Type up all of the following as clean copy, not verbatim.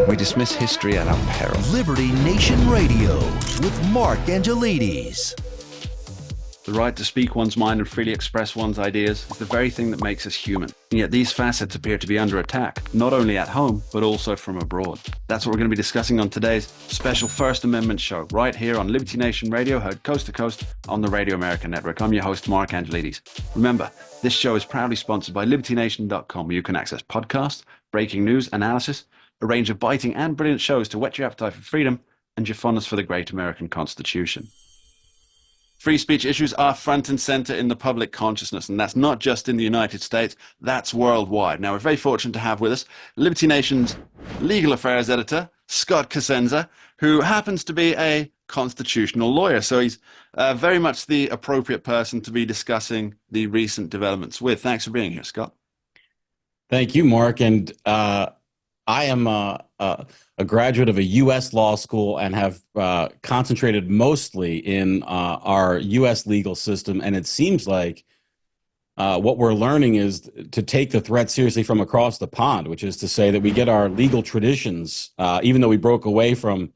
We dismiss history at our peril. Liberty Nation Radio with Mark Angelides. The right to speak one's mind and freely express one's ideas is the very thing that makes us human. And yet these facets appear to be under attack, not only at home, but also from abroad. That's what we're going to be discussing on today's special First Amendment show, right here on Liberty Nation Radio, heard coast to coast on the Radio America Network. I'm your host, Mark Angelides. Remember, this show is proudly sponsored by LibertyNation.com, where you can access podcasts, breaking news, analysis, a range of biting and brilliant shows to whet your appetite for freedom and your fondness for the great American Constitution. Free speech issues are front and center in the public consciousness, and that's not just in the United States, that's worldwide. Now, we're very fortunate to have with us Liberty Nation's legal affairs editor, Scott Cosenza, who happens to be a constitutional lawyer. So he's very much the appropriate person to be discussing the recent developments with. Thanks for being here, Scott. Thank you, Mark. And I am a graduate of a U.S. law school and have concentrated mostly in our U.S. legal system. And it seems like what we're learning is to take the threat seriously from across the pond, which is to say that we get our legal traditions, even though we broke away from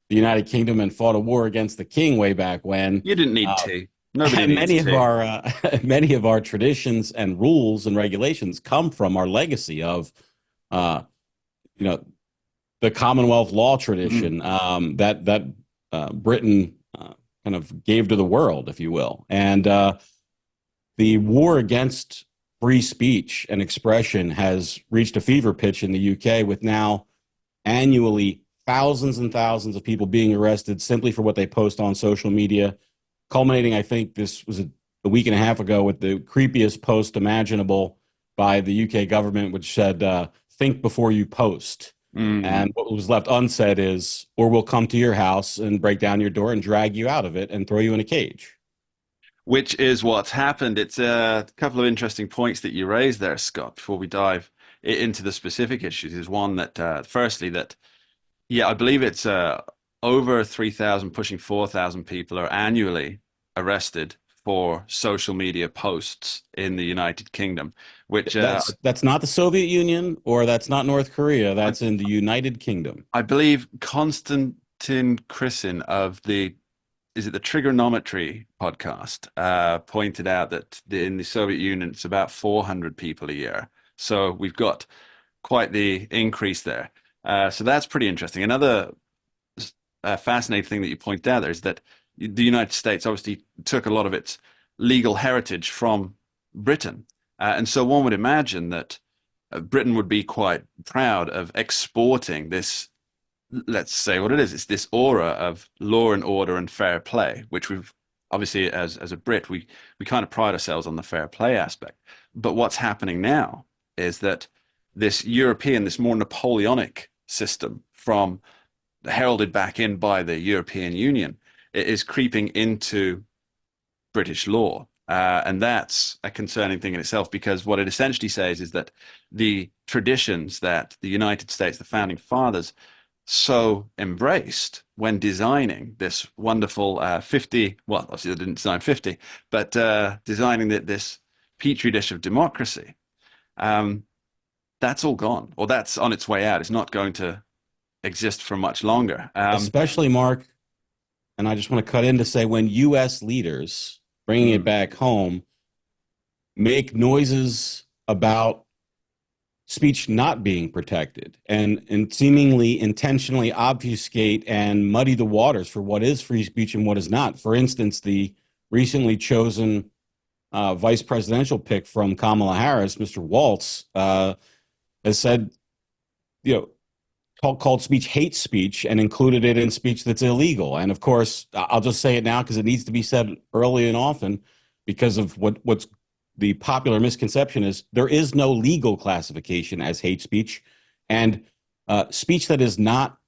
the United Kingdom and fought a war against the king way back when. You didn't need tea. Nobody needs tea. Many of our traditions and rules and regulations come from our legacy of the Commonwealth law tradition that Britain kind of gave to the world, if you will. And the war against free speech and expression has reached a fever pitch in the UK, with now annually thousands and thousands of people being arrested simply for what they post on social media, culminating, I think this was a week and a half ago, with the creepiest post imaginable by the UK government, which said, think before you post. And what was left unsaid is, or we'll come to your house and break down your door and drag you out of it and throw you in a cage. Which is what's happened. It's a couple of interesting points that you raised there, Scott, before we dive into the specific issues. Is one that, firstly, that, I believe it's over 3,000, pushing 4,000 people are annually arrested for social media posts in the United Kingdom, which that's not the Soviet Union, or that's not North Korea. That's in the United Kingdom. I believe Konstantin Krisin of the Trigonometry podcast pointed out that in the Soviet Union it's about 400 people a year. So we've got quite the increase there. So that's pretty interesting. Another fascinating thing that you point out there is that the United States obviously took a lot of its legal heritage from Britain. And so one would imagine that Britain would be quite proud of exporting this, let's say what it is, it's this aura of law and order and fair play, which we've obviously, as a Brit, we kind of pride ourselves on the fair play aspect. But what's happening now is that this more Napoleonic system heralded back in by the European Union, it is creeping into British law. And that's a concerning thing in itself, because what it essentially says is that the traditions that the United States, the founding fathers, so embraced when designing this wonderful obviously they didn't design 50, but designing this petri dish of democracy, that's all gone, or that's on its way out. It's not going to exist for much longer. Especially, Mark, and I just want to cut in to say, when U.S. leaders, bringing it back home, make noises about speech not being protected and seemingly intentionally obfuscate and muddy the waters for what is free speech and what is not. For instance, the recently chosen vice presidential pick from Kamala Harris, Mr. Waltz, has said, called speech hate speech and included it in speech that's illegal. And of course, I'll just say it now because it needs to be said early and often, because of what's the popular misconception is there is no legal classification as hate speech, and speech that is not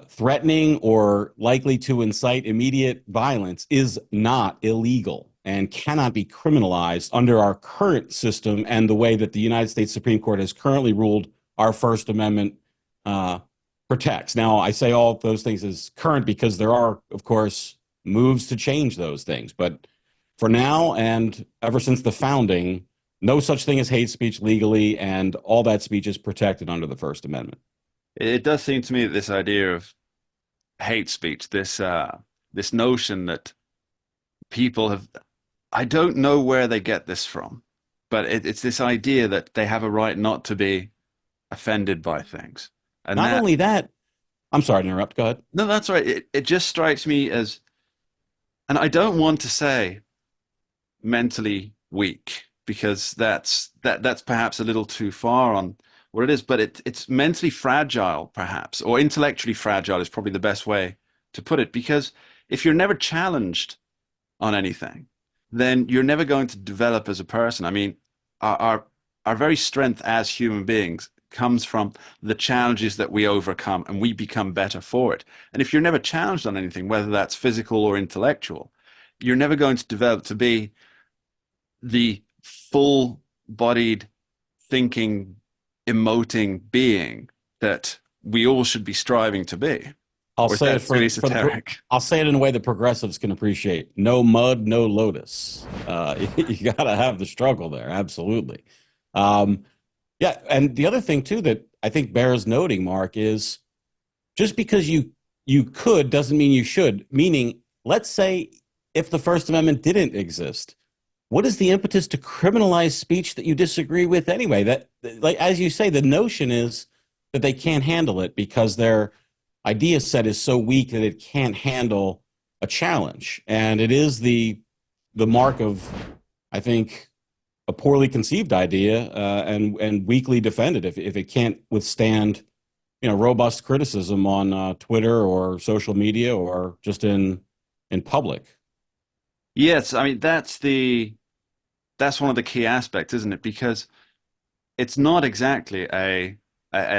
threatening or likely to incite immediate violence is not illegal and cannot be criminalized under our current system and the way that the United States Supreme Court has currently ruled our First Amendment protects. Now, I say all of those things as current because there are, of course, moves to change those things. But for now, and ever since the founding, no such thing as hate speech legally, and all that speech is protected under the First Amendment. It does seem to me that this idea of hate speech, this notion that people have, I don't know where they get this from, but it's this idea that they have a right not to be offended by things. And Not that, only that, I'm sorry to interrupt. Go ahead. no, that's right. It just strikes me as, and I don't want to say mentally weak because that's perhaps a little too far on what it is, but it's mentally fragile, perhaps, or intellectually fragile is probably the best way to put it. Because if you're never challenged on anything, then you're never going to develop as a person. I mean, our our, our very strength as human beings comes from the challenges that we overcome and we become better for it. And if you're never challenged on anything, whether that's physical or intellectual, you're never going to develop to be the full-bodied thinking, emoting being that we all should be striving to be. I'll Or is say it that too for the esoteric? I'll say it in a way that progressives can appreciate. No mud, no lotus. You got to have the struggle there. Absolutely. Um, yeah, and the other thing too that I think bears noting, Mark, is just because you could doesn't mean you should. Meaning, let's say if the First Amendment didn't exist, what is the impetus to criminalize speech that you disagree with anyway? That, like as you say, the notion is that they can't handle it because their idea set is so weak that it can't handle a challenge, and it is the mark of, I think, a poorly conceived idea and weakly defended if it can't withstand robust criticism on Twitter or social media or just in public. Yes, I mean that's one of the key aspects, isn't it? Because it's not exactly a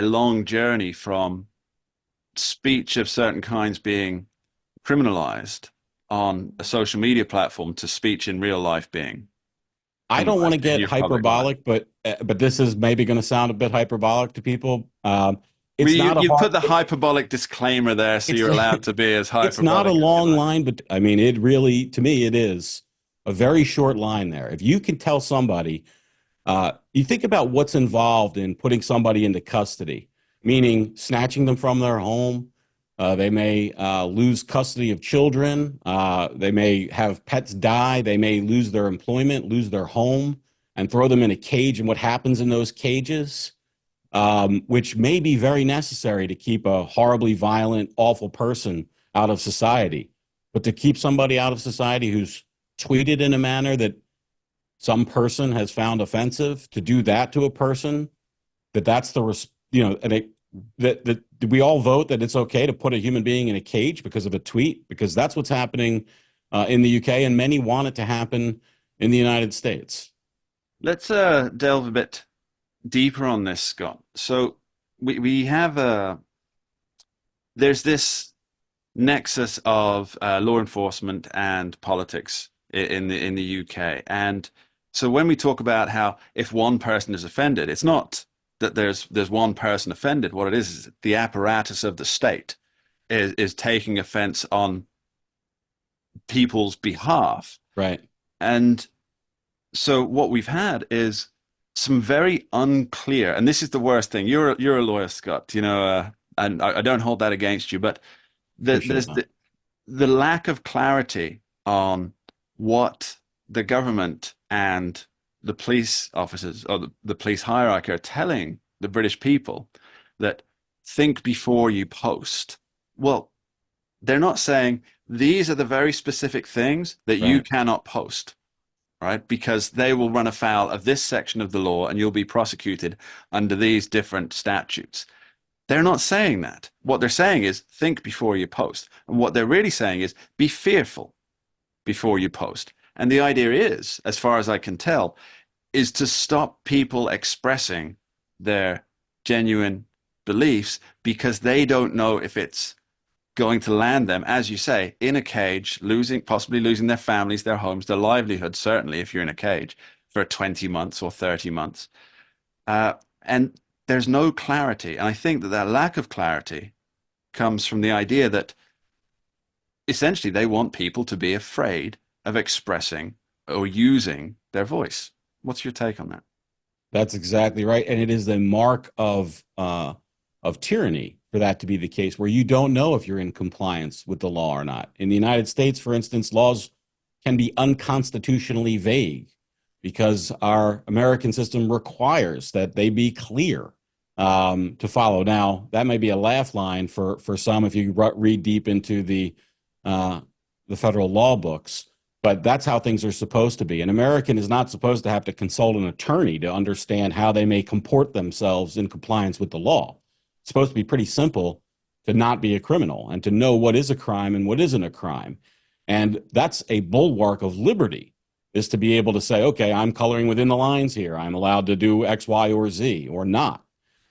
long journey from speech of certain kinds being criminalized on a social media platform to speech in real life being I don't want to criminalized in get your public life. hyperbolic, but this is maybe going to sound a bit hyperbolic to people. Well, It's not a you've hard. put the hyperbolic disclaimer there, so It's you're allowed to be as it's not a hyperbolic as you long like. line, but I mean, it really, to me, it is a very short line there. If you can tell somebody, you think about what's involved in putting somebody into custody, meaning snatching them from their home. They may lose custody of children. They may have pets die. They may lose their employment, lose their home, and throw them in a cage. And what happens in those cages, which may be very necessary to keep a horribly violent, awful person out of society. But to keep somebody out of society who's tweeted in a manner that some person has found offensive, to do that to a person, that's and that we all vote that it's okay to put a human being in a cage because of a tweet, because that's what's happening in the UK, and many want it to happen in the United States. Let's delve a bit deeper on this, Scott. So we have there's this nexus of law enforcement and politics in the UK. And so when we talk about how if one person is offended, it's not that there's one person offended. What it is the apparatus of the state is taking offense on people's behalf. Right. And so what we've had is some very unclear, and this is the worst thing. You're a lawyer, Scott, and I don't hold that against you, but Appreciate there's that. the lack of clarity on what the government and the police officers or the police hierarchy are telling the British people that think before you post. Well, they're not saying these are the very specific things that you Right. cannot post, right? Because they will run afoul of this section of the law and you'll be prosecuted under these different statutes. They're not saying that. What they're saying is think before you post. And what they're really saying is be fearful before you post. And the idea is, as far as I can tell, is to stop people expressing their genuine beliefs because they don't know if it's going to land them, as you say, in a cage, possibly losing their families, their homes, their livelihood, certainly if you're in a cage for 20 months or 30 months. And there's no clarity. And I think that that lack of clarity comes from the idea that essentially they want people to be afraid of expressing or using their voice. What's your take on that? That's exactly right, and it is the mark of tyranny for that to be the case, where you don't know if you're in compliance with the law or not. In the United States, for instance, laws can be unconstitutionally vague because our American system requires that they be clear to follow. Now, that may be a laugh line for some if you read deep into the federal law books, but that's how things are supposed to be. An American is not supposed to have to consult an attorney to understand how they may comport themselves in compliance with the law. It's supposed to be pretty simple to not be a criminal and to know what is a crime and what isn't a crime. And that's a bulwark of liberty, is to be able to say, okay, I'm coloring within the lines here. I'm allowed to do X, Y, or Z, or not.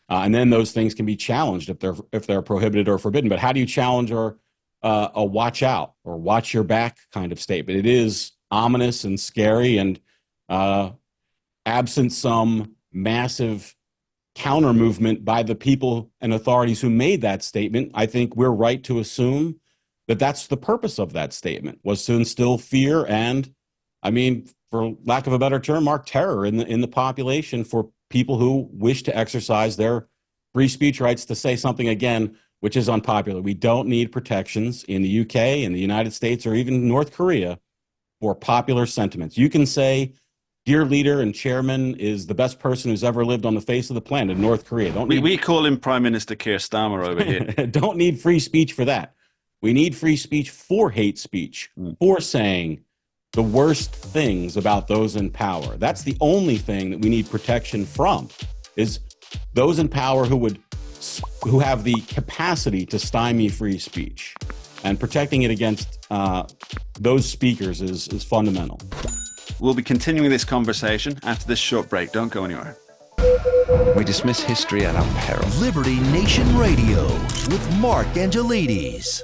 And then those things can be challenged if they're prohibited or forbidden. But how do you challenge a watch out or watch your back kind of statement? It is ominous and scary, and absent some massive counter movement by the people and authorities who made that statement, I think we're right to assume that that's the purpose of that statement, was to instill fear and, I mean, for lack of a better term, Mark, terror in the population for people who wish to exercise their free speech rights to say something, again, which is unpopular. We don't need protections in the UK, in the United States, or even North Korea for popular sentiments. You can say, dear leader and chairman is the best person who's ever lived on the face of the planet in North Korea. We call him Prime Minister Keir Starmer over here. Don't need free speech for that. We need free speech for hate speech, for saying the worst things about those in power. That's the only thing that we need protection from, is those in power who have the capacity to stymie free speech. And protecting it against those speakers is fundamental. We'll be continuing this conversation after this short break. Don't go anywhere. We dismiss history at our peril. Liberty Nation Radio with Mark Angelides.